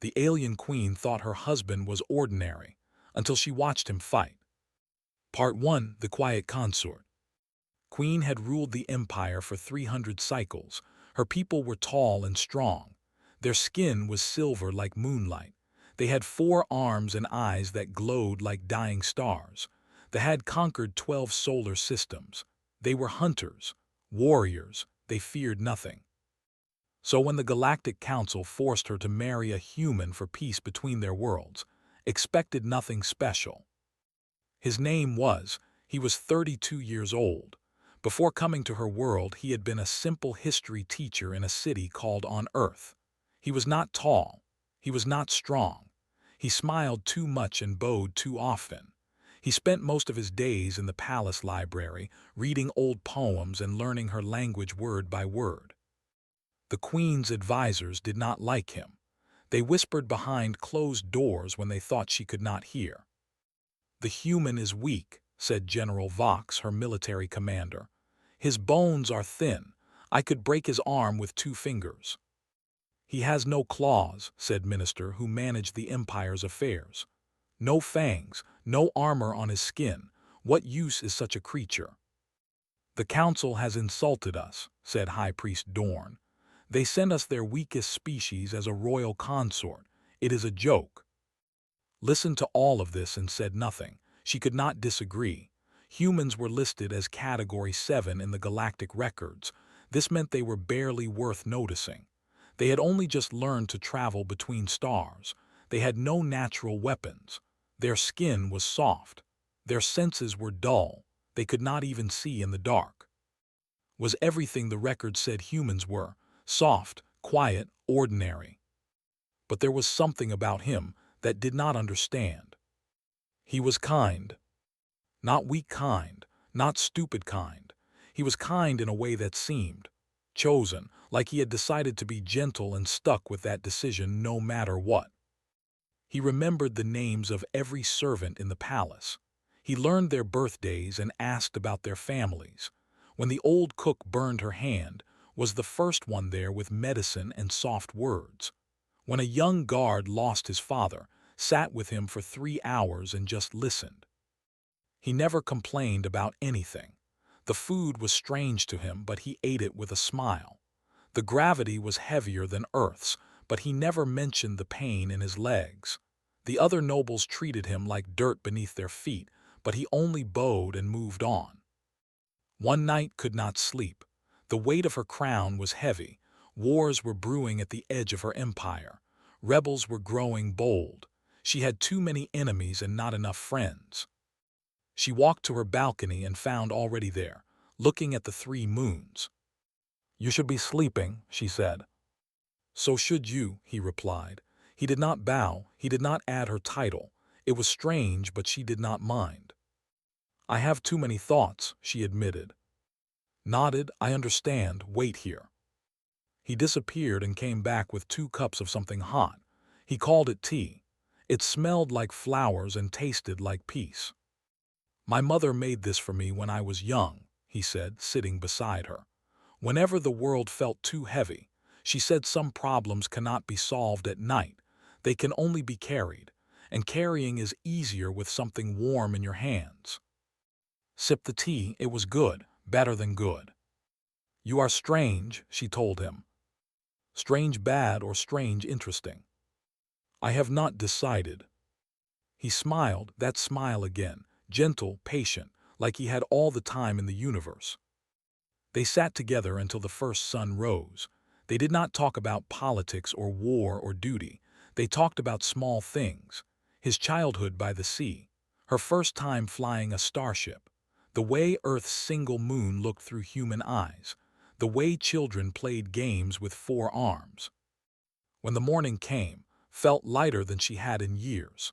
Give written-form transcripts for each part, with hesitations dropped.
The alien queen thought her husband was ordinary until she watched him fight. Part 1. The Quiet Consort. Queen had ruled the empire for 300 cycles. Her people were tall and strong. Their skin was silver like moonlight. They had 4 arms and eyes that glowed like dying stars. They had conquered 12 solar systems. They were hunters, warriors. They feared nothing. So when the Galactic Council forced her to marry a human for peace between their worlds, expected nothing special. His name was, he was 32 years old. Before coming to her world, he had been a simple history teacher in a city called On Earth. He was not tall. He was not strong. He smiled too much and bowed too often. He spent most of his days in the palace library, reading old poems and learning her language word by word. The queen's advisors did not like him. They whispered behind closed doors when they thought she could not hear. "The human is weak," said General Vox, her military commander. "His bones are thin. I could break his arm with 2 fingers. "He has no claws," said Minister, who managed the empire's affairs. "No fangs, no armor on his skin. What use is such a creature?" "The council has insulted us," said High Priest Dorn. "They send us their weakest species as a royal consort. It is a joke." Listened to all of this and said nothing. She could not disagree. Humans were listed as Category 7 in the galactic records. This meant they were barely worth noticing. They had only just learned to travel between stars. They had no natural weapons. Their skin was soft. Their senses were dull. They could not even see in the dark. Was everything the records said humans were? Soft, quiet, ordinary. But there was something about him that did not understand. He was kind. Not weak kind, not stupid kind. He was kind in a way that seemed chosen, like he had decided to be gentle and stuck with that decision no matter what. He remembered the names of every servant in the palace. He learned their birthdays and asked about their families. When the old cook burned her hand, was the first one there with medicine and soft words. When a young guard lost his father, sat with him for 3 hours and just listened. He never complained about anything. The food was strange to him, but he ate it with a smile. The gravity was heavier than Earth's, but he never mentioned the pain in his legs. The other nobles treated him like dirt beneath their feet, but he only bowed and moved on. One night could not sleep. The weight of her crown was heavy. Wars were brewing at the edge of her empire. Rebels were growing bold. She had too many enemies and not enough friends. She walked to her balcony and found already there, looking at the 3 moons. "You should be sleeping," she said. "So should you," he replied. He did not bow, he did not add her title. It was strange, but she did not mind. "I have too many thoughts," she admitted. Nodded. "I understand. Wait here." He disappeared and came back with 2 cups of something hot. He called it tea. It smelled like flowers and tasted like peace. "My mother made this for me when I was young," he said, sitting beside her. "Whenever the world felt too heavy, she said some problems cannot be solved at night. They can only be carried, and carrying is easier with something warm in your hands." Sip the tea. It was good, better than good. "You are strange," she told him. "Strange bad or strange interesting?" "I have not decided." He smiled, that smile again, gentle, patient, like he had all the time in the universe. They sat together until the first sun rose. They did not talk about politics or war or duty. They talked about small things. His childhood by the sea, her first time flying a starship, the way Earth's single moon looked through human eyes, the way children played games with 4 arms. When the morning came, felt lighter than she had in years.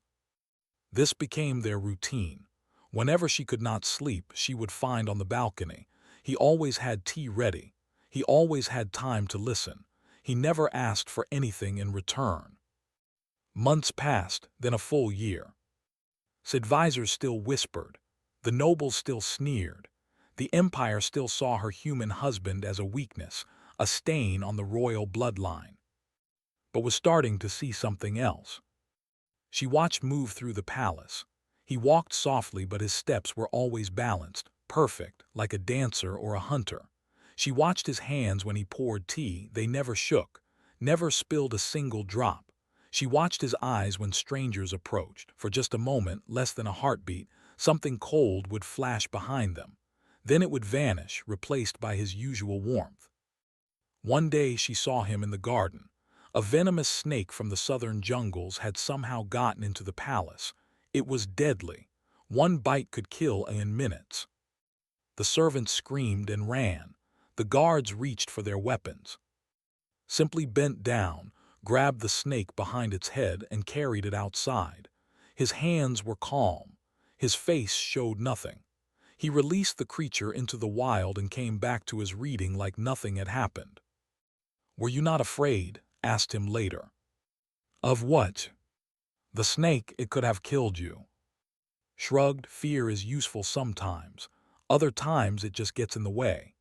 This became their routine. Whenever she could not sleep, she would find on the balcony. He always had tea ready. He always had time to listen. He never asked for anything in return. Months passed, then a full year. His advisors still whispered. The nobles still sneered. The empire still saw her human husband as a weakness, a stain on the royal bloodline. but was starting to see something else. She watched move through the palace. He walked softly, but his steps were always balanced, perfect, like a dancer or a hunter. She watched his hands when he poured tea. They never shook, never spilled a single drop. She watched his eyes when strangers approached. For just a moment, less than a heartbeat, something cold would flash behind them. Then it would vanish, replaced by his usual warmth. One day she saw him in the garden. A venomous snake from the southern jungles had somehow gotten into the palace. It was deadly. One bite could kill in minutes. The servants screamed and ran. The guards reached for their weapons. Simply bent down, grabbed the snake behind its head and carried it outside. His hands were calm. His face showed nothing. He released the creature into the wild and came back to his reading like nothing had happened. "Were you not afraid?" asked him later. "Of what?" "The snake, it could have killed you." Shrugged. Fear is useful sometimes. Other times it just gets in the way.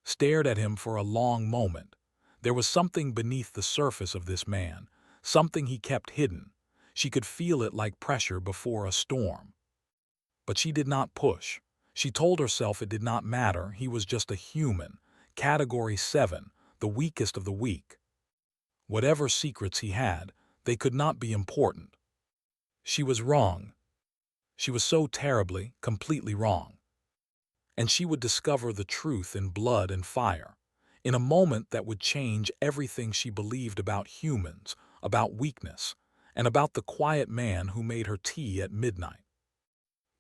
Stared at him for a long moment. There was something beneath the surface of this man, something he kept hidden. She could feel it like pressure before a storm. But she did not push. She told herself it did not matter. He was just a human, category 7, the weakest of the weak. Whatever secrets he had, they could not be important. She was wrong. She was so terribly, completely wrong. And she would discover the truth in blood and fire, in a moment that would change everything she believed about humans, about weakness, and about the quiet man who made her tea at midnight.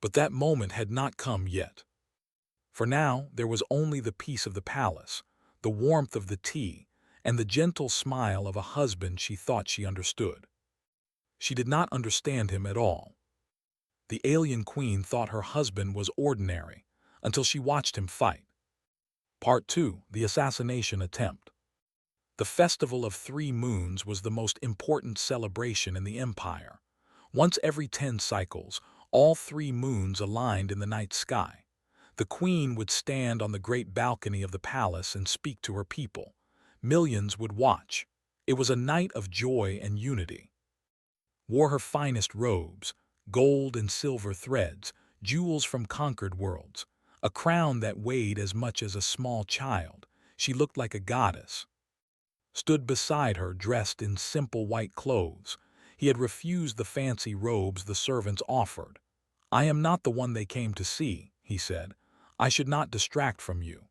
But that moment had not come yet. For now, there was only the peace of the palace, the warmth of the tea, and the gentle smile of a husband she thought she understood. She did not understand him at all. The alien queen thought her husband was ordinary until she watched him fight. Part 2: The Assassination Attempt. The Festival of Three Moons was the most important celebration in the Empire. Once every 10 cycles, all 3 moons aligned in the night sky. The queen would stand on the great balcony of the palace and speak to her people. Millions would watch. It was a night of joy and unity. Wore her finest robes, gold and silver threads, jewels from conquered worlds, a crown that weighed as much as a small child. She looked like a goddess. Stood beside her dressed in simple white clothes. He had refused the fancy robes the servants offered. "I am not the one they came to see," he said. "I should not distract from you."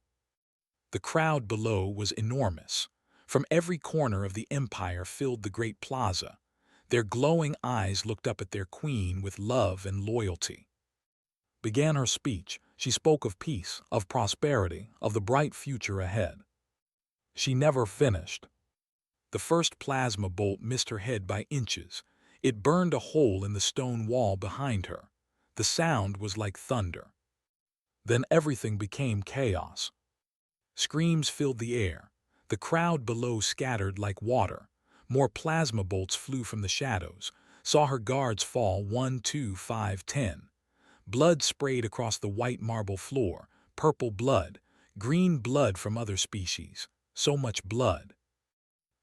The crowd below was enormous. From every corner of the empire filled the great plaza. Their glowing eyes looked up at their queen with love and loyalty. Began her speech. She spoke of peace, of prosperity, of the bright future ahead. She never finished. The first plasma bolt missed her head by inches. It burned a hole in the stone wall behind her. The sound was like thunder. Then everything became chaos. Screams filled the air. The crowd below scattered like water. More plasma bolts flew from the shadows. Saw her guards fall 1, 2, 5, 10. Blood sprayed across the white marble floor. Purple blood. Green blood from other species. So much blood.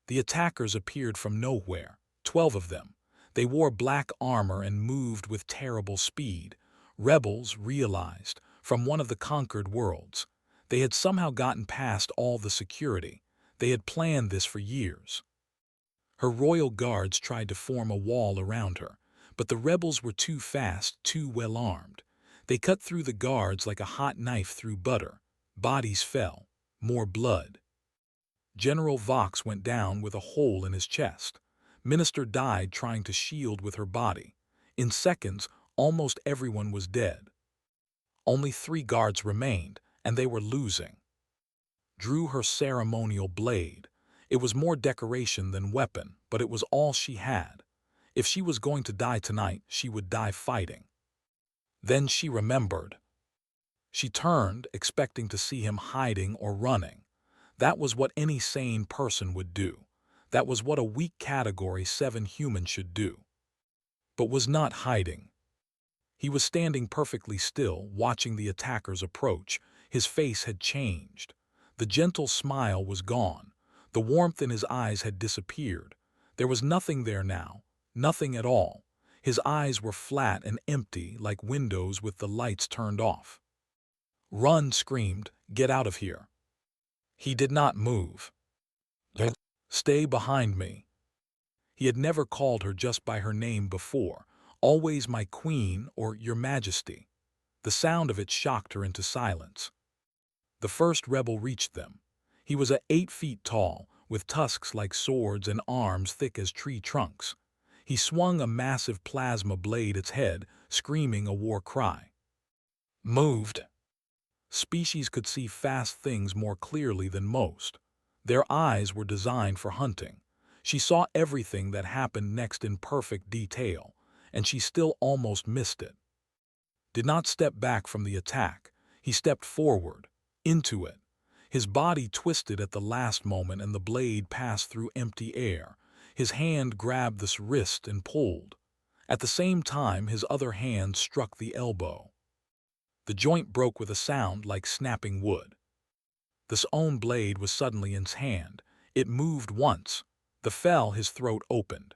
The attackers appeared from nowhere. 12 of them. They wore black armor and moved with terrible speed. Rebels realized, from one of the conquered worlds. They had somehow gotten past all the security. They had planned this for years. Her royal guards tried to form a wall around her, but the rebels were too fast, too well armed. They cut through the guards like a hot knife through butter. Bodies fell. More blood. General Vox went down with a hole in his chest. Minister died trying to shield with her body. In seconds, almost everyone was dead. Only 3 guards remained, and they were losing. Drew her ceremonial blade. It was more decoration than weapon, but it was all she had. If she was going to die tonight, she would die fighting. Then she remembered. She turned, expecting to see him hiding or running. That was what any sane person would do. That was what a weak Category 7 human should do. But was not hiding. He was standing perfectly still, watching the attackers approach. His face had changed. The gentle smile was gone. The warmth in his eyes had disappeared. There was nothing there now, nothing at all. His eyes were flat and empty like windows with the lights turned off. "Run!" screamed. "Get out of here!" He did not move. "Stay behind me." He had never called her just by her name before, always my queen or your majesty. The sound of it shocked her into silence. The first rebel reached them. He was 8 feet tall, with tusks like swords and arms thick as tree trunks. He swung a massive plasma blade at its head, screaming a war cry. Moved. Species could see fast things more clearly than most. Their eyes were designed for hunting. She saw everything that happened next in perfect detail, and she still almost missed it. Did not step back from the attack. He stepped forward, into it. His body twisted at the last moment and the blade passed through empty air. His hand grabbed the wrist and pulled. At the same time, his other hand struck the elbow. The joint broke with a sound like snapping wood. The own blade was suddenly in his hand. It moved once. The fell, his throat opened.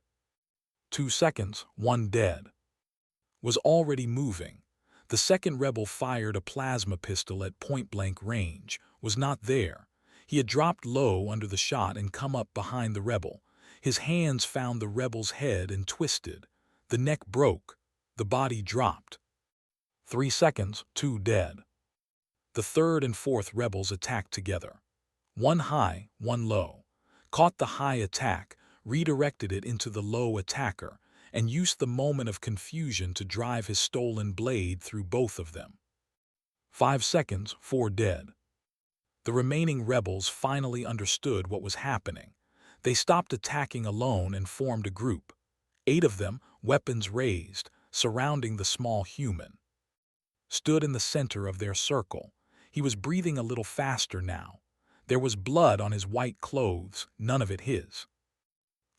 2 seconds, one dead. Was already moving. The second rebel fired a plasma pistol at point-blank range. Was not there. He had dropped low under the shot and come up behind the rebel. His hands found the rebel's head and twisted. The neck broke. The body dropped. 3 seconds, 2 dead. The third and fourth rebels attacked together. One high, one low. Caught the high attack, redirected it into the low attacker, and used the moment of confusion to drive his stolen blade through both of them. 5 seconds, 4 dead. The remaining rebels finally understood what was happening. They stopped attacking alone and formed a group. 8 of them, weapons raised, surrounding the small human. Stood in the center of their circle. He was breathing a little faster now. There was blood on his white clothes, none of it his.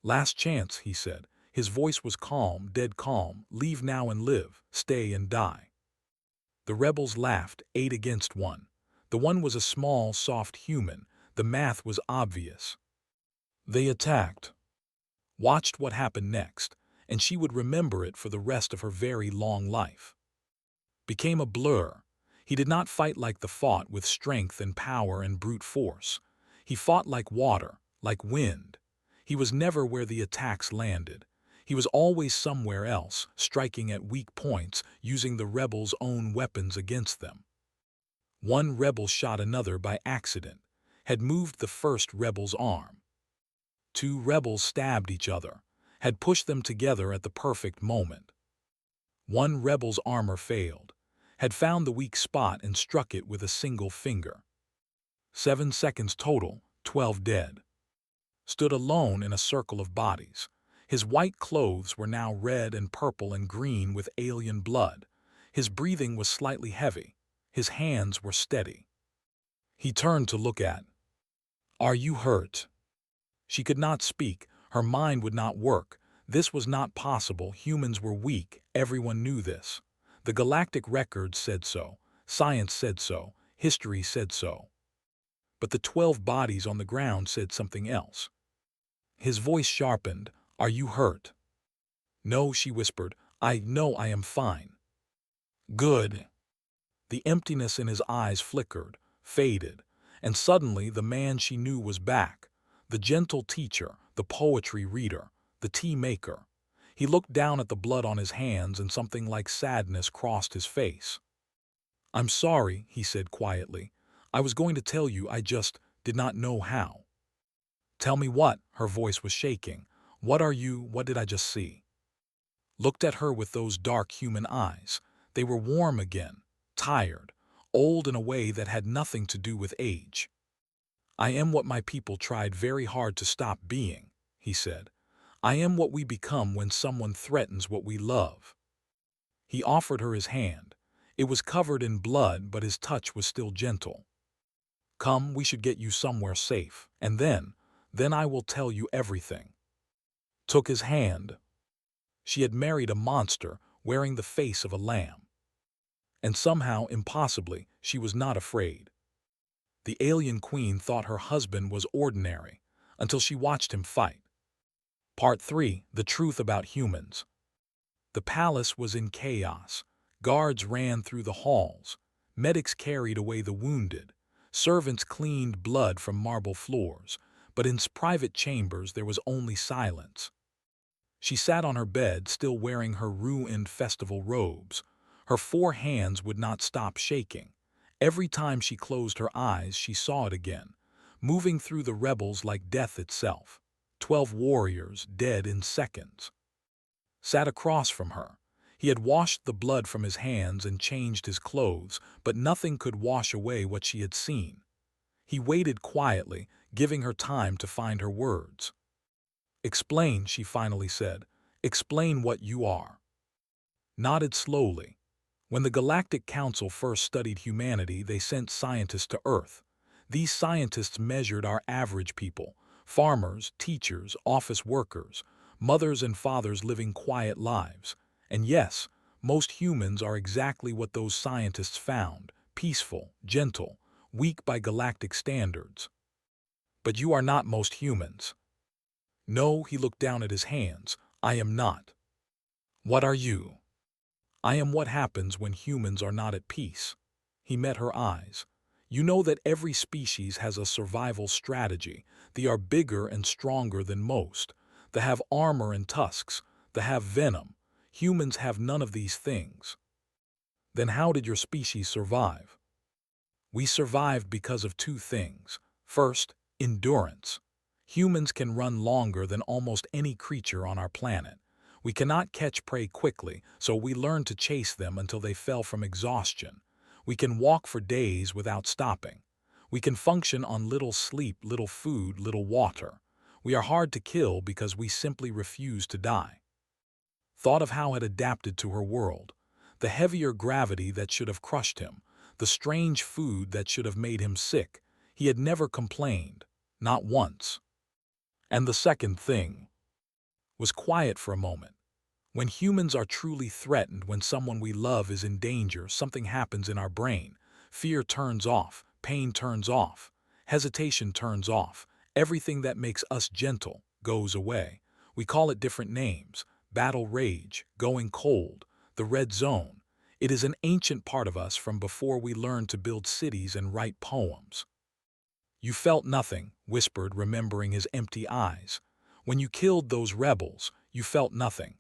"Last chance," he said. His voice was calm, dead calm. "Leave now and live, stay and die." The rebels laughed, 8 against 1. The one was a small, soft human. The math was obvious. They attacked. Watched what happened next, and she would remember it for the rest of her very long life. Became a blur. He did not fight like the fought with strength and power and brute force. He fought like water, like wind. He was never where the attacks landed. He was always somewhere else, striking at weak points, using the rebels' own weapons against them. One rebel shot another by accident, had moved the first rebel's arm. 2 rebels stabbed each other, had pushed them together at the perfect moment. One rebel's armor failed, had found the weak spot and struck it with a single finger. 7 seconds total, 12 dead. Stood alone in a circle of bodies. His white clothes were now red and purple and green with alien blood. His breathing was slightly heavy. His hands were steady. He turned to look at. "Are you hurt?" She could not speak. Her mind would not work. This was not possible. Humans were weak. Everyone knew this. The galactic records said so. Science said so. History said so. But the 12 bodies on the ground said something else. His voice sharpened. "Are you hurt?" "No," she whispered. "I know I am fine." "Good." The emptiness in his eyes flickered, faded, and suddenly the man she knew was back. The gentle teacher, the poetry reader, the tea maker. He looked down at the blood on his hands and something like sadness crossed his face. "I'm sorry," he said quietly. "I was going to tell you, I just did not know how." "Tell me what?" Her voice was shaking. What did I just see?" Looked at her with those dark human eyes. They were warm again, tired, old in a way that had nothing to do with age. "I am what my people tried very hard to stop being," he said. "I am what we become when someone threatens what we love." He offered her his hand. It was covered in blood, but his touch was still gentle. "Come, we should get you somewhere safe, and then I will tell you everything." Took his hand. She had married a monster wearing the face of a lamb. And somehow, impossibly, she was not afraid. The alien queen thought her husband was ordinary until she watched him fight. Part 3. The Truth About Humans. The palace was in chaos. Guards ran through the halls. Medics carried away the wounded. Servants cleaned blood from marble floors. But in private chambers there was only silence. She sat on her bed, still wearing her ruined festival robes. Her 4 hands would not stop shaking. Every time she closed her eyes, she saw it again, moving through the rebels like death itself. 12 warriors, dead in seconds, sat across from her. He had washed the blood from his hands and changed his clothes, but nothing could wash away what she had seen. He waited quietly, giving her time to find her words. "Explain," she finally said. "Explain what you are." Nodded slowly. When the Galactic Council first studied humanity, they sent scientists to Earth. These scientists measured our average people, farmers, teachers, office workers, mothers and fathers living quiet lives. And yes, most humans are exactly what those scientists found: peaceful, gentle, weak by galactic standards. But you are not most humans. No, he looked down at his hands. I am not. What are you? I am what happens when humans are not at peace. He met her eyes. You know that every species has a survival strategy. They are bigger and stronger than most. They have armor and tusks. They have venom. Humans have none of these things. Then how did your species survive? We survived because of 2 things. First, endurance. Humans can run longer than almost any creature on our planet. We cannot catch prey quickly, so we learned to chase them until they fell from exhaustion. We can walk for days without stopping. We can function on little sleep, little food, little water. We are hard to kill because we simply refuse to die. Thought of how it adapted to her world. The heavier gravity that should have crushed him. The strange food that should have made him sick. He had never complained. Not once. And the second thing was quiet for a moment. When humans are truly threatened, when someone we love is in danger, something happens in our brain. Fear turns off, pain turns off, hesitation turns off. Everything that makes us gentle goes away. We call it different names: battle rage, going cold, the red zone. It is an ancient part of us from before we learned to build cities and write poems. You felt nothing, whispered, remembering his empty eyes. When you killed those rebels, you felt nothing.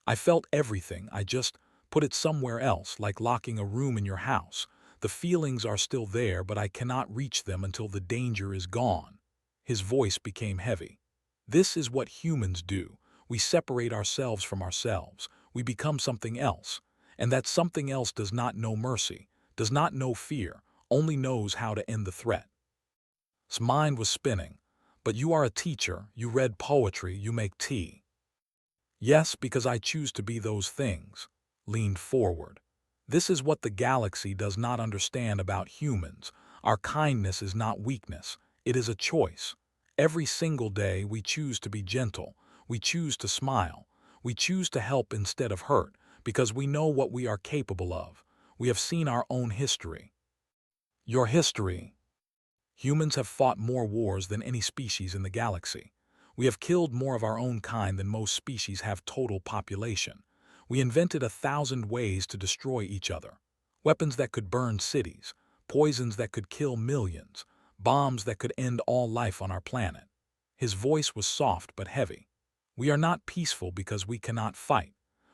I felt everything. I just put it somewhere else, like locking a room in your house. The feelings are still there, but I cannot reach them until the danger is gone. His voice became heavy. This is what humans do. We separate ourselves from ourselves. We become something else. And that something else does not know mercy, does not know fear, only knows how to end the threat. His mind was spinning. But you are a teacher. You read poetry. You make tea. Yes, because I choose to be those things. Leaned forward. This is what the galaxy does not understand about humans. Our kindness is not weakness. It is a choice. Every single day we choose to be gentle. We choose to smile. We choose to help instead of hurt, because we know what we are capable of. We have seen our own history. Your history. Humans have fought more wars than any species in the galaxy. We have killed more of our own kind than most species have total population. We invented 1,000 ways to destroy each other. Weapons that could burn cities, poisons that could kill millions, bombs that could end all life on our planet. His voice was soft but heavy. We are not peaceful because we cannot fight.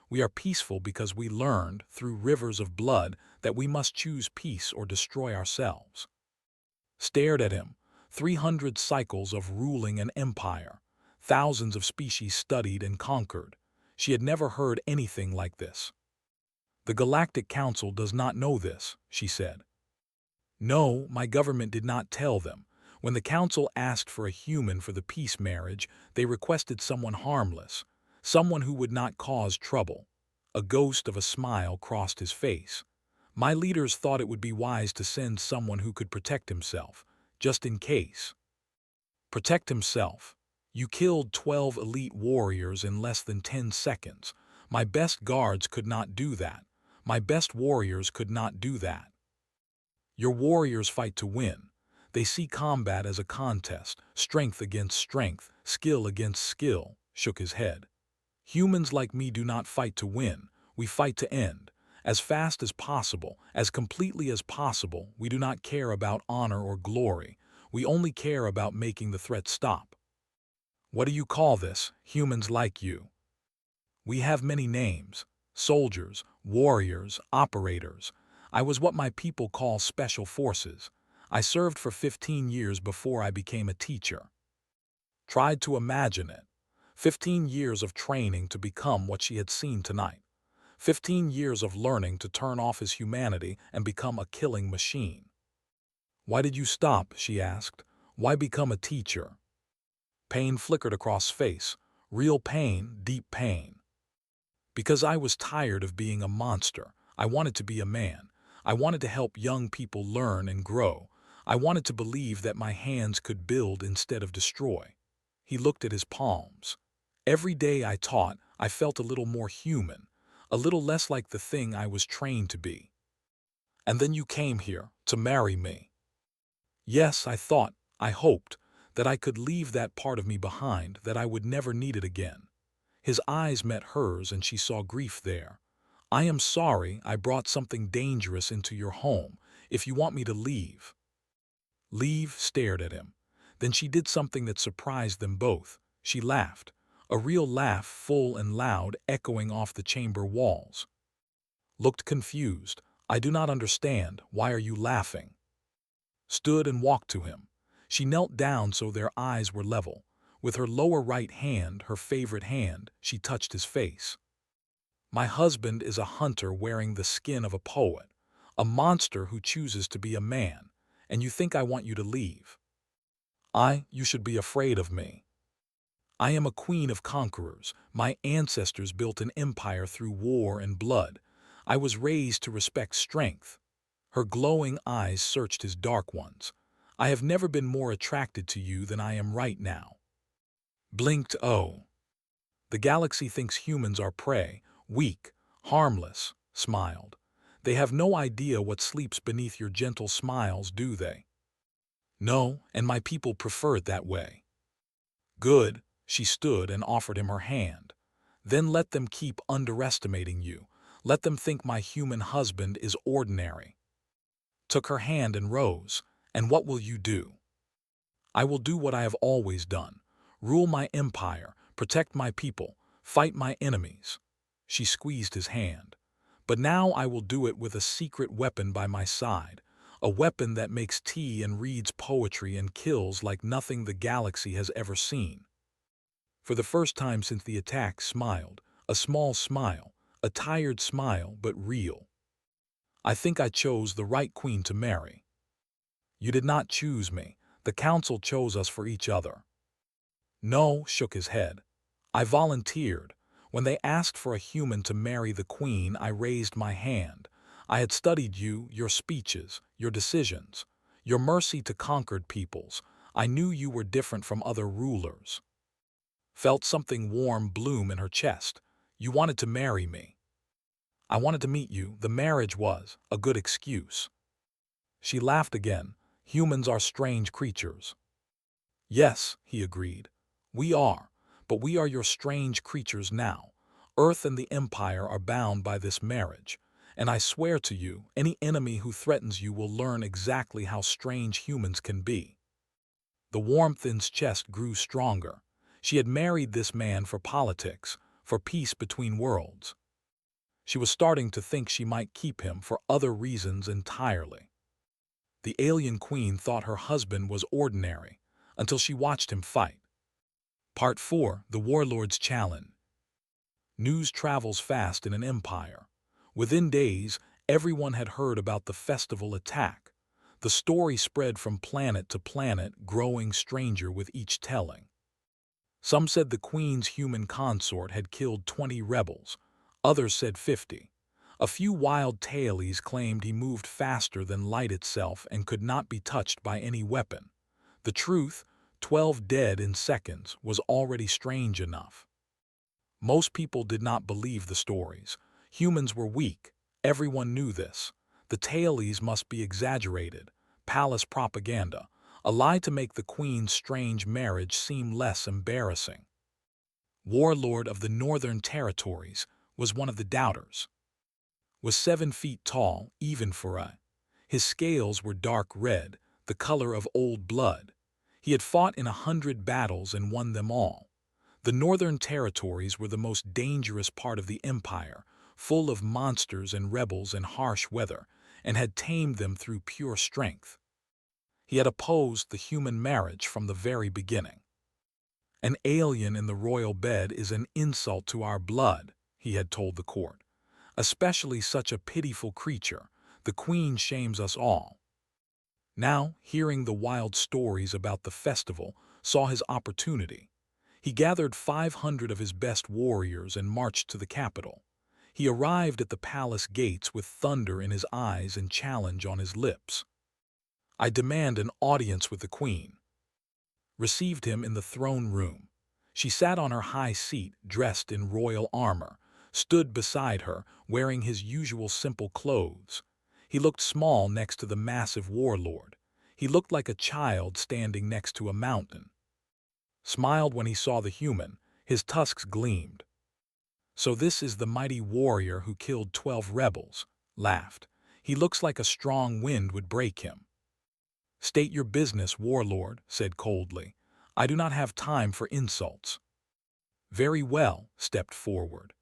We are peaceful because we learned, through rivers of blood, that we must choose peace or destroy ourselves. Stared at him. 300 cycles of ruling an empire. Thousands of species studied and conquered. She had never heard anything like this. The Galactic Council does not know this, she said. No, my government did not tell them. When the Council asked for a human for the peace marriage, they requested someone harmless, someone who would not cause trouble. A ghost of a smile crossed his face. My leaders thought it would be wise to send someone who could protect himself, just in case. Protect himself. You killed 12 elite warriors in less than 10 seconds. My best guards could not do that. My best warriors could not do that. Your warriors fight to win. They see combat as a contest, strength against strength, skill against skill. shook his head. Humans like me do not fight to win, we fight to end. As fast as possible, as completely as possible, we do not care about honor or glory. We only care about making the threat stop. What do you call this, humans like you? We have many names: soldiers, warriors, operators. I was what my people call special forces. I served for 15 years before I became a teacher. Tried to imagine it. 15 years of training to become what she had seen tonight. 15 years of learning to turn off his humanity and become a killing machine. Why did you stop, she asked. Why become a teacher? Pain flickered across face. Real pain, deep pain. Because I was tired of being a monster. I wanted to be a man. I wanted to help young people learn and grow. I wanted to believe that my hands could build instead of destroy. He looked at his palms. Every day I taught, I felt a little more human, a little less like the thing I was trained to be. And then you came here to marry me. Yes, I thought, I hoped, that I could leave that part of me behind, that I would never need it again. His eyes met hers and she saw grief there. I am sorry I brought something dangerous into your home. If you want me to leave. Leave stared at him. Then she did something that surprised them both. She laughed. A real laugh, full and loud, echoing off the chamber walls. Looked confused. I do not understand. Why are you laughing? Stood and walked to him. She knelt down so their eyes were level. With her lower right hand, her favorite hand, she touched his face. My husband is a hunter wearing the skin of a poet, a monster who chooses to be a man, and you think I want you to leave. You should be afraid of me. I am a queen of conquerors. My ancestors built an empire through war and blood. I was raised to respect strength. Her glowing eyes searched his dark ones. I have never been more attracted to you than I am right now. Blinked. Oh. The galaxy thinks humans are prey, weak, harmless, smiled. They have no idea what sleeps beneath your gentle smiles, do they? No, and my people prefer it that way. Good, she stood and offered him her hand. Then let them keep underestimating you. Let them think my human husband is ordinary. Took her hand and rose. And what will you do? I will do what I have always done. Rule my empire, protect my people, fight my enemies. She squeezed his hand. But now I will do it with a secret weapon by my side, a weapon that makes tea and reads poetry and kills like nothing the galaxy has ever seen. For the first time since the attack, smiled, a small smile, a tired smile, but real. I think I chose the right queen to marry. You did not choose me. The council chose us for each other. No, shook his head. I volunteered. When they asked for a human to marry the queen, I raised my hand. I had studied you, your speeches, your decisions, your mercy to conquered peoples. I knew you were different from other rulers. Felt something warm bloom in her chest. You wanted to marry me. I wanted to meet you. The marriage was a good excuse. She laughed again. Humans are strange creatures. Yes, he agreed. We are, but we are your strange creatures now. Earth and the Empire are bound by this marriage, and I swear to you, any enemy who threatens you will learn exactly how strange humans can be. The warmth in his chest grew stronger. She had married this man for politics, for peace between worlds. She was starting to think she might keep him for other reasons entirely. The alien queen thought her husband was ordinary, until she watched him fight. Part 4: The Warlord's Challenge. News travels fast in an empire. Within days, everyone had heard about the festival attack. The story spread from planet to planet, growing stranger with each telling. Some said the queen's human consort had killed 20 rebels. Others said 50. A few wild tailies claimed he moved faster than light itself and could not be touched by any weapon. The truth, 12 dead in seconds, was already strange enough. Most people did not believe the stories. Humans were weak. Everyone knew this. The tailies must be exaggerated. Palace propaganda. A lie to make the queen's strange marriage seem less embarrassing. warlord of the Northern Territories, was one of the doubters. Was 7 feet tall, even for a. His scales were dark red, the color of old blood. He had fought in 100 battles and won them all. The Northern Territories were the most dangerous part of the empire, full of monsters and rebels and harsh weather, and had tamed them through pure strength. He had opposed the human marriage from the very beginning. An alien in the royal bed is an insult to our blood, he had told the court. Especially such a pitiful creature, the queen shames us all. Now, hearing the wild stories about the festival, saw his opportunity. He gathered 500 of his best warriors and marched to the capital. He arrived at the palace gates with thunder in his eyes and challenge on his lips. I demand an audience with the queen. Received him in the throne room. She sat on her high seat, dressed in royal armor, stood beside her, wearing his usual simple clothes. He looked small next to the massive warlord. He looked like a child standing next to a mountain. Smiled when he saw the human, his tusks gleamed. So this is the mighty warrior who killed 12 rebels, laughed. He looks like a strong wind would break him. State your business, warlord, said coldly. I do not have time for insults. Very well, stepped forward.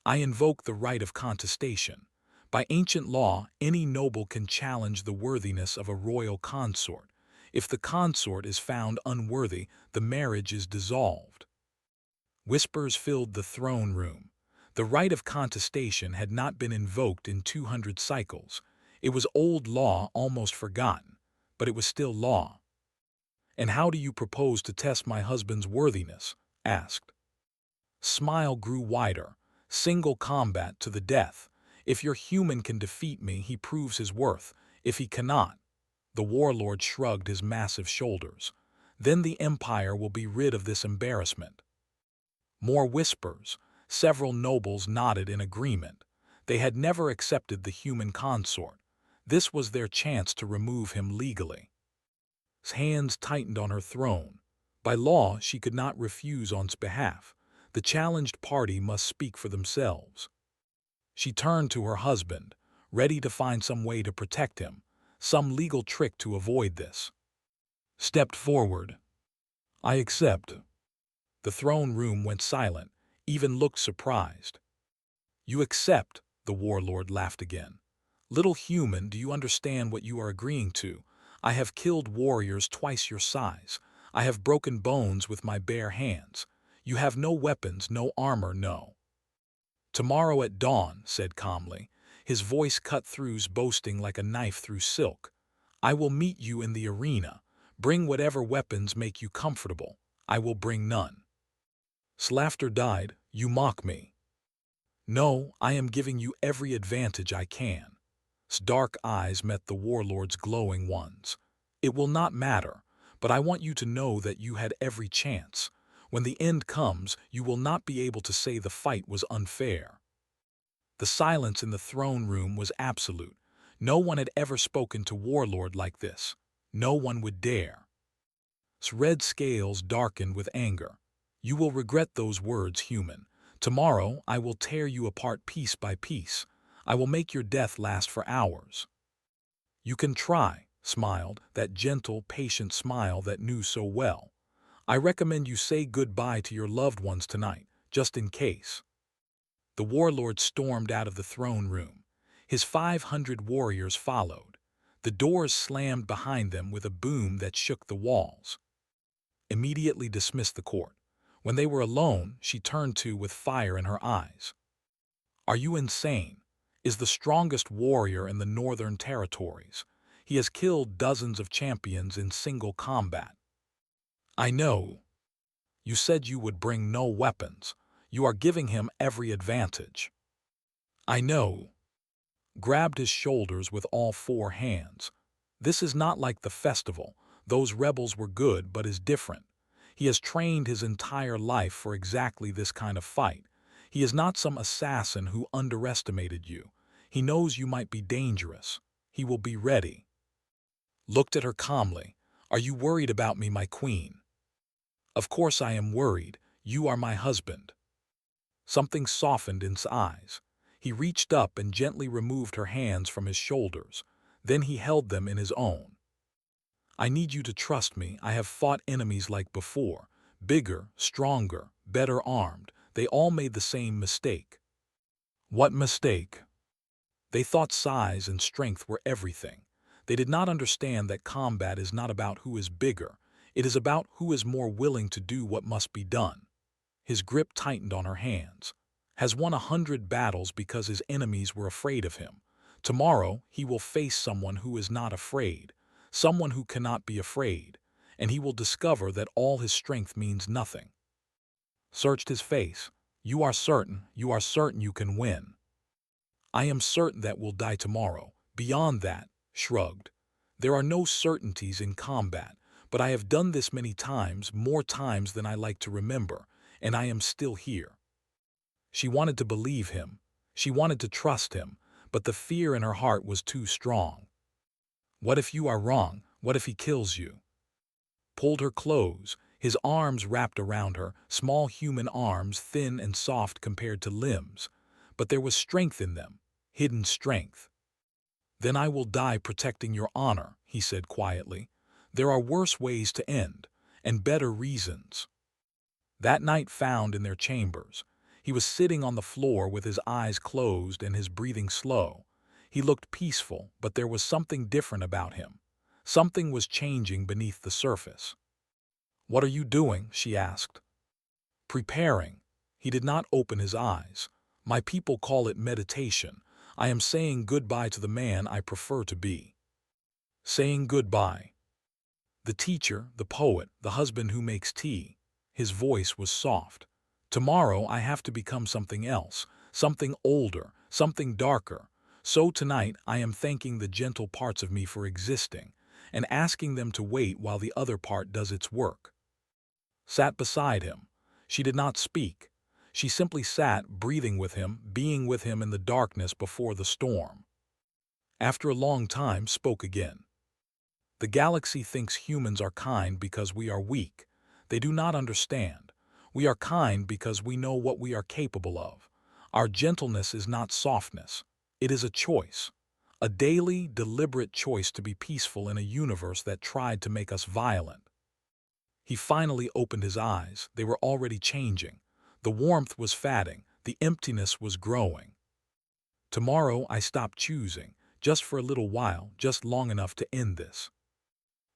I invoke the right of contestation. By ancient law, any noble can challenge the worthiness of a royal consort. If the consort is found unworthy, the marriage is dissolved. Whispers filled the throne room. The right of contestation had not been invoked in 200 cycles. It was old law, almost forgotten, but it was still law. And how do you propose to test my husband's worthiness? Asked. Smile grew wider. Single combat to the death. If your human can defeat me, he proves his worth. If he cannot, the warlord shrugged his massive shoulders. Then the empire will be rid of this embarrassment. More whispers. Several nobles nodded in agreement. They had never accepted the human consort. This was their chance to remove him legally. His hands tightened on her throne. By law, she could not refuse on his behalf. The challenged party must speak for themselves. She turned to her husband, ready to find some way to protect him, some legal trick to avoid this. Stepped forward. I accept. The throne room went silent, even looked surprised. You accept, the warlord laughed again. Little human, do you understand what you are agreeing to? I have killed warriors twice your size. I have broken bones with my bare hands. You have no weapons, no armor, no. Tomorrow at dawn, said calmly, his voice cut through boasting like a knife through silk. I will meet you in the arena. Bring whatever weapons make you comfortable. I will bring none. His laughter died. You mock me. No, I am giving you every advantage I can. His dark eyes met the warlord's glowing ones. It will not matter, but I want you to know that you had every chance. When the end comes, you will not be able to say the fight was unfair. The silence in the throne room was absolute. No one had ever spoken to warlord like this. No one would dare. His red scales darkened with anger. You will regret those words, human. Tomorrow I will tear you apart piece by piece. I will make your death last for hours. You can try, smiled, that gentle, patient smile that knew so well. I recommend you say goodbye to your loved ones tonight, just in case. The warlord stormed out of the throne room. His 500 warriors followed. The doors slammed behind them with a boom that shook the walls. Immediately dismissed the court. When they were alone, she turned to with fire in her eyes. Are you insane? Is the strongest warrior in the Northern Territories. He has killed dozens of champions in single combat. I know. You said you would bring no weapons. You are giving him every advantage. I know. Grabbed his shoulders with all 4 hands. This is not like the festival. Those rebels were good, but is different. He has trained his entire life for exactly this kind of fight. He is not some assassin who underestimated you. He knows you might be dangerous. He will be ready. Looked at her calmly. Are you worried about me, my queen? Of course I am worried. You are my husband." Something softened in his eyes. He reached up and gently removed her hands from his shoulders. Then he held them in his own. "I need you to trust me. I have fought enemies like before. Bigger, stronger, better armed. They all made the same mistake." "What mistake?" "They thought size and strength were everything. They did not understand that combat is not about who is bigger. It is about who is more willing to do what must be done." His grip tightened on her hands. "Has won 100 battles because his enemies were afraid of him. Tomorrow he will face someone who is not afraid, someone who cannot be afraid, and he will discover that all his strength means nothing." Searched his face. You are certain you can win." "I am certain that we'll die tomorrow. Beyond that," shrugged. "There are no certainties in combat, but I have done this many times, more times than I like to remember, and I am still here." She wanted to believe him. She wanted to trust him, but the fear in her heart was too strong. "What if you are wrong? What if he kills you?" Pulled her close, his arms wrapped around her, small human arms, thin and soft compared to limbs. But there was strength in them, hidden strength. "Then I will die protecting your honor," he said quietly. "There are worse ways to end, and better reasons." That night found in their chambers. He was sitting on the floor with his eyes closed and his breathing slow. He looked peaceful, but there was something different about him. Something was changing beneath the surface. "What are you doing?" she asked. "Preparing." He did not open his eyes. "My people call it meditation. I am saying goodbye to the man I prefer to be." Saying goodbye. The teacher, the poet, the husband who makes tea. His voice was soft. "Tomorrow I have to become something else, something older, something darker. So tonight I am thanking the gentle parts of me for existing, and asking them to wait while the other part does its work." Sat beside him. She did not speak. She simply sat, breathing with him, being with him in the darkness before the storm. After a long time, spoke again. "The galaxy thinks humans are kind because we are weak. They do not understand. We are kind because we know what we are capable of. Our gentleness is not softness. It is a choice. A daily, deliberate choice to be peaceful in a universe that tried to make us violent." He finally opened his eyes. They were already changing. The warmth was fading. The emptiness was growing. "Tomorrow I stop choosing, just for a little while, just long enough to end this."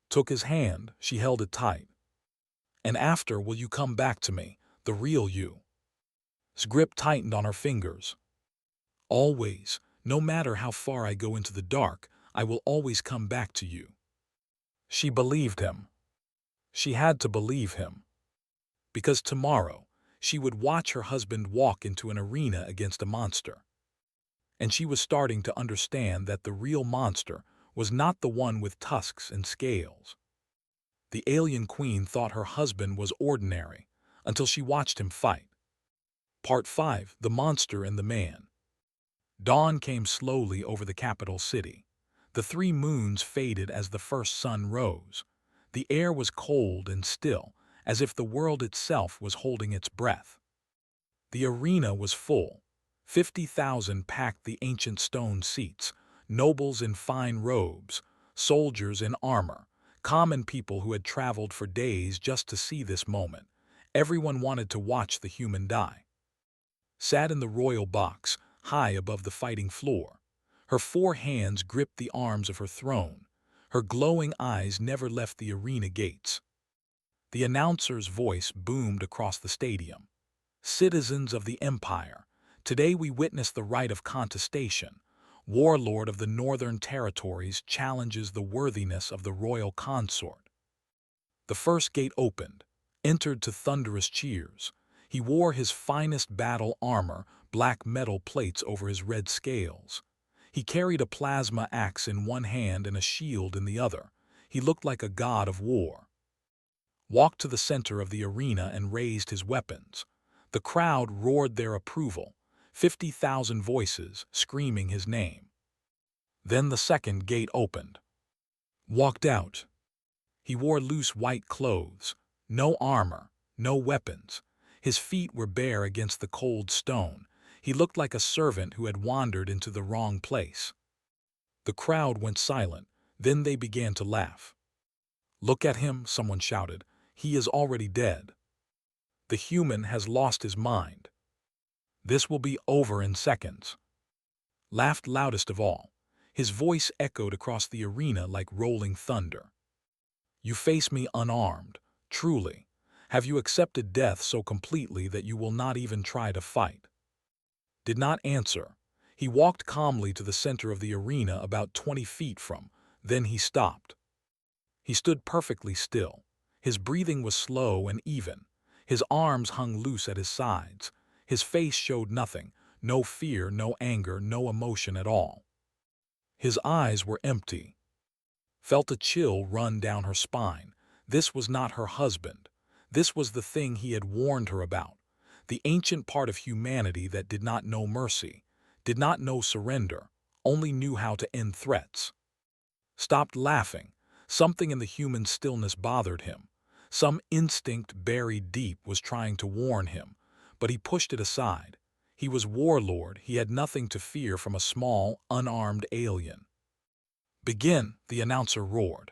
Took his hand. She held it tight. "And after, will you come back to me, the real you?" His grip tightened on her fingers. "Always. No matter how far I go into the dark, I will always come back to you." She believed him. She had to believe him. Because tomorrow, she would watch her husband walk into an arena against a monster. And she was starting to understand that the real monster was not the one with tusks and scales. The alien queen thought her husband was ordinary, until she watched him fight. Part 5: The Monster and the Man. Dawn came slowly over the capital city. The 3 moons faded as the first sun rose. The air was cold and still, as if the world itself was holding its breath. The arena was full. 50,000 packed the ancient stone seats, nobles in fine robes, soldiers in armor, common people who had traveled for days just to see this moment. Everyone wanted to watch the human die. Sat in the royal box, high above the fighting floor. Her 4 hands gripped the arms of her throne. Her glowing eyes never left the arena gates. The announcer's voice boomed across the stadium. "Citizens of the Empire, today we witness the rite of contestation. Warlord of the Northern Territories challenges the worthiness of the royal consort." The first gate opened, entered to thunderous cheers. He wore his finest battle armor, black metal plates over his red scales. He carried a plasma axe in one hand and a shield in the other. He looked like a god of war. Walked to the center of the arena and raised his weapons. The crowd roared their approval, 50,000 voices screaming his name. Then the second gate opened. Walked out. He wore loose white clothes, no armor, no weapons. His feet were bare against the cold stone. He looked like a servant who had wandered into the wrong place. The crowd went silent. Then they began to laugh. "Look at him," someone shouted. "He is already dead. The human has lost his mind. This will be over in seconds." Laughed loudest of all. His voice echoed across the arena like rolling thunder. "You face me unarmed, truly. Have you accepted death so completely that you will not even try to fight?" Did not answer. He walked calmly to the center of the arena about 20 feet from, then he stopped. He stood perfectly still. His breathing was slow and even. His arms hung loose at his sides. His face showed nothing, no fear, no anger, no emotion at all. His eyes were empty. Felt a chill run down her spine. This was not her husband. This was the thing he had warned her about. The ancient part of humanity that did not know mercy, did not know surrender, only knew how to end threats. Stopped laughing. Something in the human stillness bothered him. Some instinct buried deep was trying to warn him, but he pushed it aside. He was warlord. He had nothing to fear from a small, unarmed alien. "Begin," the announcer roared.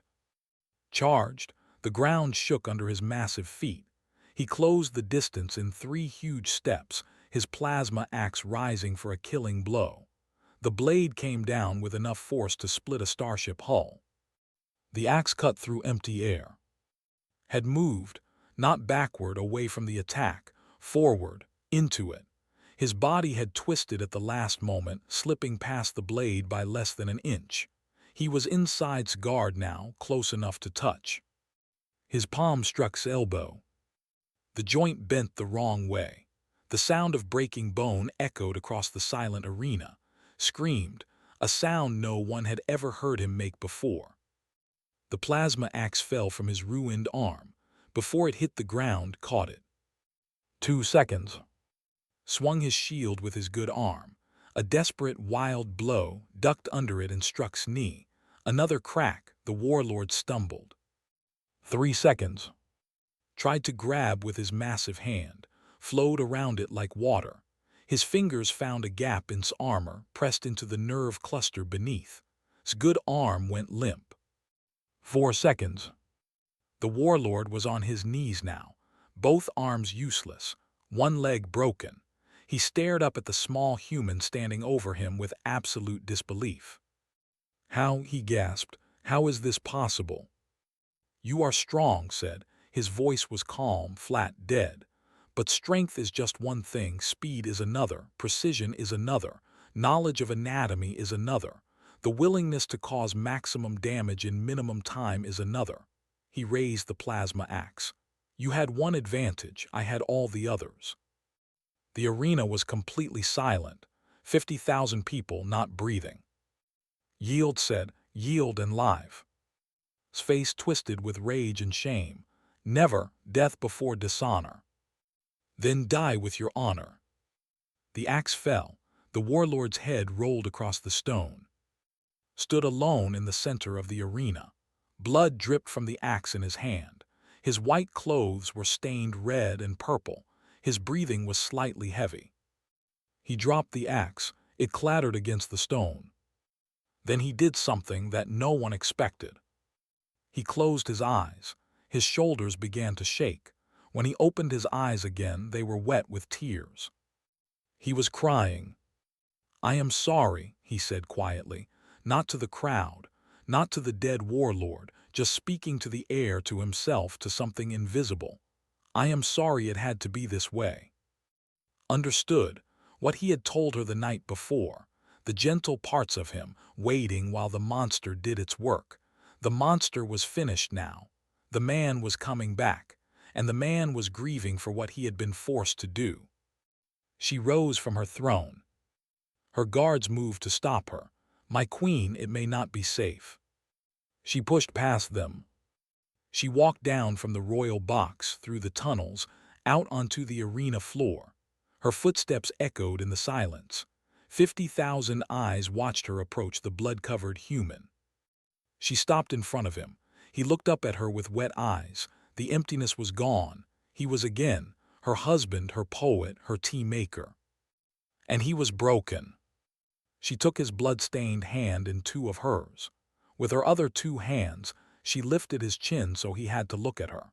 Charged, the ground shook under his massive feet. He closed the distance in 3 huge steps, his plasma axe rising for a killing blow. The blade came down with enough force to split a starship hull. The axe cut through empty air. Had moved, not backward away from the attack, forward, into it. His body had twisted at the last moment, slipping past the blade by less than an inch. He was inside's guard now, close enough to touch. His palm struck his elbow. The joint bent the wrong way. The sound of breaking bone echoed across the silent arena. Screamed, a sound no one had ever heard him make before. The plasma axe fell from his ruined arm. Before it hit the ground, caught it. 2 seconds. Swung his shield with his good arm. A desperate, wild blow, ducked under it and struck his knee. Another crack, the warlord stumbled. 3 seconds. Tried to grab with his massive hand, flowed around it like water. His fingers found a gap in his armor, pressed into the nerve cluster beneath. His good arm went limp. 4 seconds. The warlord was on his knees now, both arms useless, one leg broken. He stared up at the small human standing over him with absolute disbelief. "How," he gasped, "how is this possible?" "You are strong," said. His voice was calm, flat, dead. "But strength is just one thing, speed is another, precision is another, knowledge of anatomy is another. The willingness to cause maximum damage in minimum time is another." He raised the plasma axe. "You had one advantage, I had all the others." The arena was completely silent, 50,000 people not breathing. "Yield," said, "yield and live." His face twisted with rage and shame. "Never, death before dishonor." "Then die with your honor." The axe fell. The warlord's head rolled across the stone. Stood alone in the center of the arena. Blood dripped from the axe in his hand. His white clothes were stained red and purple. His breathing was slightly heavy. He dropped the axe. It clattered against the stone. Then he did something that no one expected. He closed his eyes. His shoulders began to shake. When he opened his eyes again, they were wet with tears. He was crying. "I am sorry," he said quietly, not to the crowd, not to the dead warlord, just speaking to the air, to himself, to something invisible. "I am sorry it had to be this way." Understood what he had told her the night before, the gentle parts of him, waiting while the monster did its work. The monster was finished now. The man was coming back, and the man was grieving for what he had been forced to do. She rose from her throne. Her guards moved to stop her. "My queen, it may not be safe." She pushed past them. She walked down from the royal box, through the tunnels, out onto the arena floor. Her footsteps echoed in the silence. 50,000 eyes watched her approach the blood-covered human. She stopped in front of him. He looked up at her with wet eyes. The emptiness was gone. He was again. her husband, her poet, her tea maker. And he was broken. She took his blood-stained hand in two of hers. With her other two hands, she lifted his chin so he had to look at her.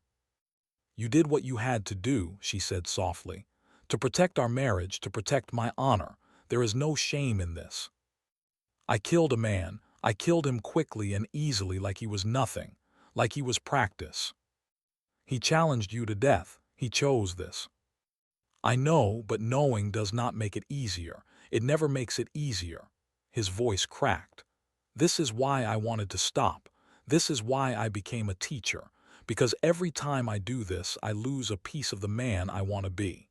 "You did what you had to do," she said softly. "To protect our marriage, to protect my honor. There is no shame in this. I killed a man. I killed him quickly and easily like he was nothing, like he was practice. He challenged you to death. He chose this. I know, but knowing does not make it easier. It never makes it easier." His voice cracked. "This is why I wanted to stop. This is why I became a teacher. Because every time I do this, I lose a piece of the man I want to be."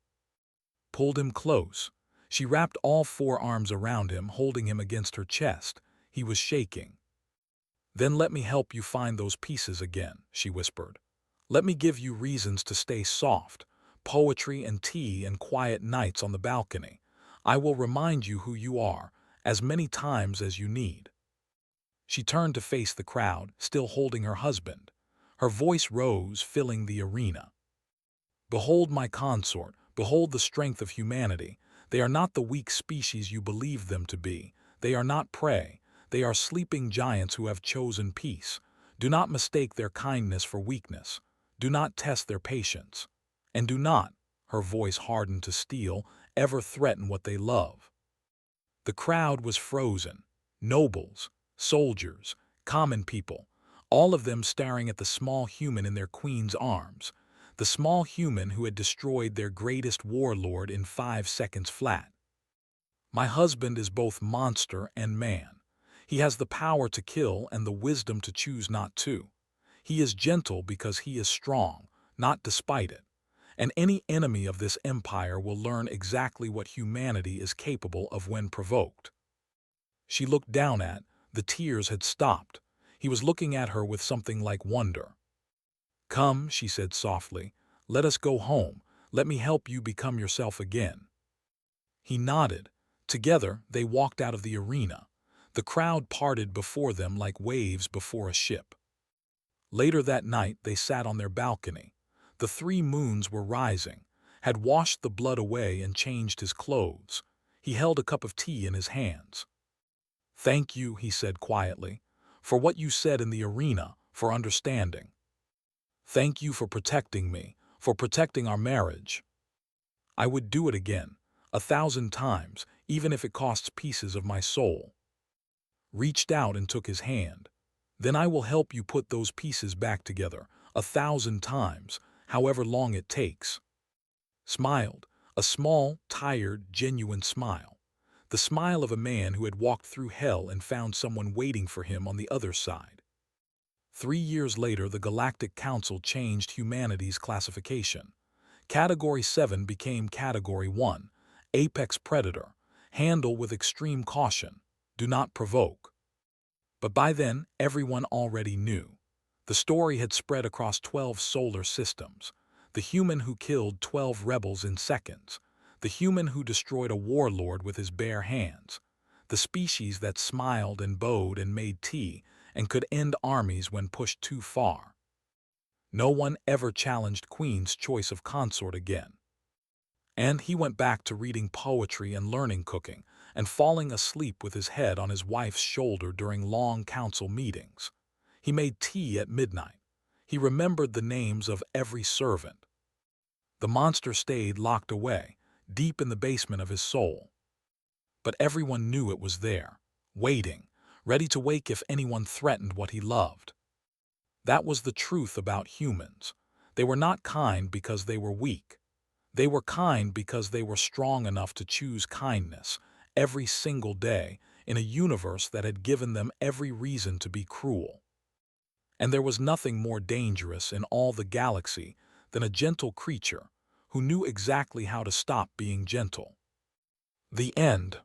Pulled him close. She wrapped all four arms around him, holding him against her chest. He was shaking. "Then let me help you find those pieces again," she whispered. "Let me give you reasons to stay soft. Poetry and tea and quiet nights on the balcony. I will remind you who you are, as many times as you need." She turned to face the crowd, still holding her husband. Her voice rose, filling the arena. "Behold my consort. Behold the strength of humanity. They are not the weak species you believe them to be. They are not prey. They are sleeping giants who have chosen peace. Do not mistake their kindness for weakness. Do not test their patience. And do not," her voice hardened to steel, "ever threaten what they love." The crowd was frozen. Nobles, soldiers, common people, all of them staring at the small human in their queen's arms. The small human who had destroyed their greatest warlord in 5 seconds flat. "My husband is both monster and man. He has the power to kill and the wisdom to choose not to. He is gentle because he is strong, not despite it. And any enemy of this empire will learn exactly what humanity is capable of when provoked." She looked down at, the tears had stopped. He was looking at her with something like wonder. "Come," she said softly, "let us go home. Let me help you become yourself again." He nodded. Together, they walked out of the arena. The crowd parted before them like waves before a ship. Later that night, they sat on their balcony. The 3 moons were rising, had washed the blood away and changed his clothes. He held a cup of tea in his hands. "Thank you," he said quietly, "for what you said in the arena, for understanding. Thank you for protecting me, for protecting our marriage. I would do it again, 1,000 times, even if it costs pieces of my soul." Reached out and took his hand. "Then I will help you put those pieces back together, 1,000 times, however long it takes." Smiled, a small, tired, genuine smile. The smile of a man who had walked through hell and found someone waiting for him on the other side. 3 years later, the Galactic Council changed humanity's classification. Category 7 became Category 1, Apex Predator. Handle with extreme caution. Do not provoke. But by then, everyone already knew. The story had spread across 12 solar systems. The human who killed 12 rebels in seconds. The human who destroyed a warlord with his bare hands. The species that smiled and bowed and made tea and could end armies when pushed too far. No one ever challenged Queen's choice of consort again. And he went back to reading poetry and learning cooking and falling asleep with his head on his wife's shoulder during long council meetings. He made tea at midnight. He remembered the names of every servant. The monster stayed locked away, deep in the basement of his soul. But everyone knew it was there, waiting, ready to wake if anyone threatened what he loved. That was the truth about humans. They were not kind because they were weak. They were kind because they were strong enough to choose kindness every single day in a universe that had given them every reason to be cruel. And there was nothing more dangerous in all the galaxy than a gentle creature who knew exactly how to stop being gentle. The end.